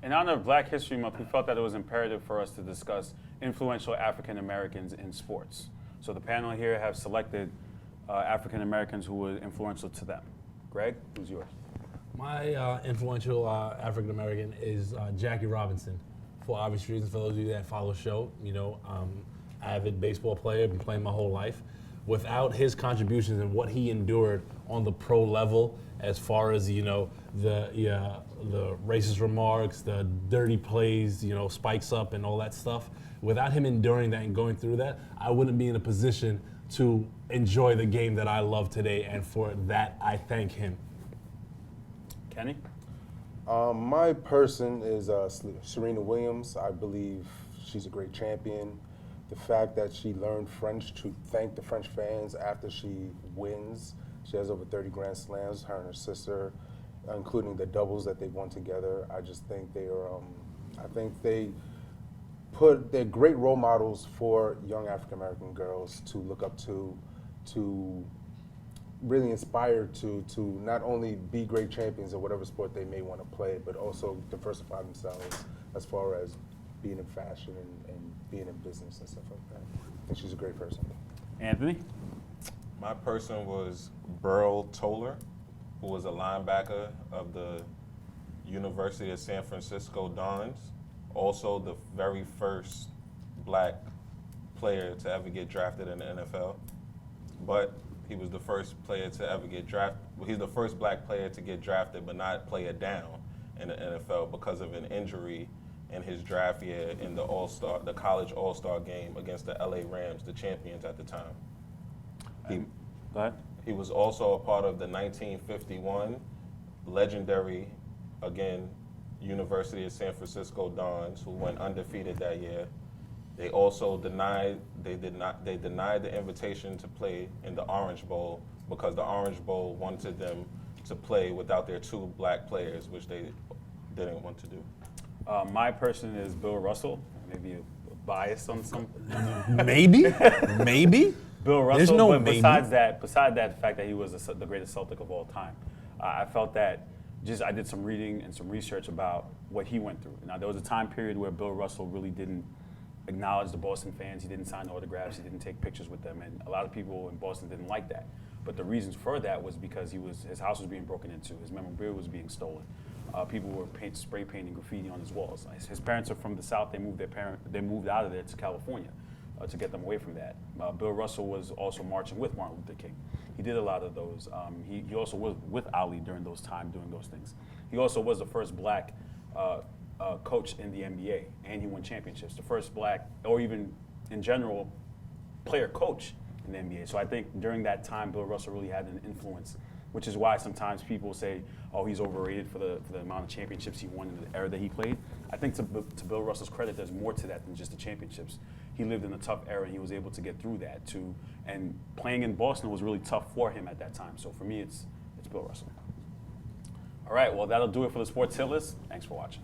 In honor of Black History Month, we felt that it was imperative for us to discuss influential African Americans in sports. So the panel here have selected African Americans who were influential to them. Greg, who's yours? My influential African American is Jackie Robinson. For obvious reasons, for those of you that follow the show, avid baseball player, been playing my whole life. Without his contributions and what he endured on the pro level, as far as the racist remarks, the dirty plays, spikes up and all that stuff. Without him enduring that and going through that, I wouldn't be in a position to enjoy the game that I love today, and for that I thank him. Kenny? My person is Serena Williams. I believe she's a great champion. The fact that she learned French to thank the French fans after she wins. She has over 30 Grand Slams, her and her sister, including the doubles that they won together. I just think they're great role models for young African American girls to look up to really inspire to not only be great champions in whatever sport they may want to play, but also diversify themselves as far as being in fashion and being in business and stuff like that. I think she's a great person. Anthony? My person was Burl Toller, who was a linebacker of the University of San Francisco Dons, also the very first Black player to ever get drafted in the NFL. But he was the first player to ever get drafted. He's the first Black player to get drafted but not play a down in the NFL because of an injury in his draft year in the college All-Star game against the LA Rams, the champions at the time. Go ahead. He was also a part of the 1951 legendary, again, University of San Francisco Dons, who went undefeated that year. They also denied the invitation to play in the Orange Bowl because the Orange Bowl wanted them to play without their two Black players, which they didn't want to do. My person is Bill Russell. Maybe a bias on some. Maybe? Bill Russell. There's no but maybe. besides that fact that he was the greatest Celtic of all time, I felt that I did some reading and some research about what he went through. Now, there was a time period where Bill Russell really didn't acknowledge the Boston fans. He didn't sign autographs. He didn't take pictures with them, and a lot of people in Boston didn't like that. But the reasons for that was because his house was being broken into, his memorabilia was being stolen. People were spray painting graffiti on his walls. His parents are from the South. They moved out of there to California to get them away from that. Bill Russell was also marching with Martin Luther King. He did a lot of those. He also was with Ali during those times doing those things. He also was the first Black coach in the NBA, and he won championships. The first Black, or even in general, player coach in the NBA. So I think during that time, Bill Russell really had an influence, which is why sometimes people say, oh, he's overrated for the amount of championships he won in the era that he played. I think to Bill Russell's credit, there's more to that than just the championships. He lived in a tough era, and he was able to get through that too. And playing in Boston was really tough for him at that time. So for me, it's Bill Russell. All right, well, that'll do it for the Sports Hit List. Thanks for watching.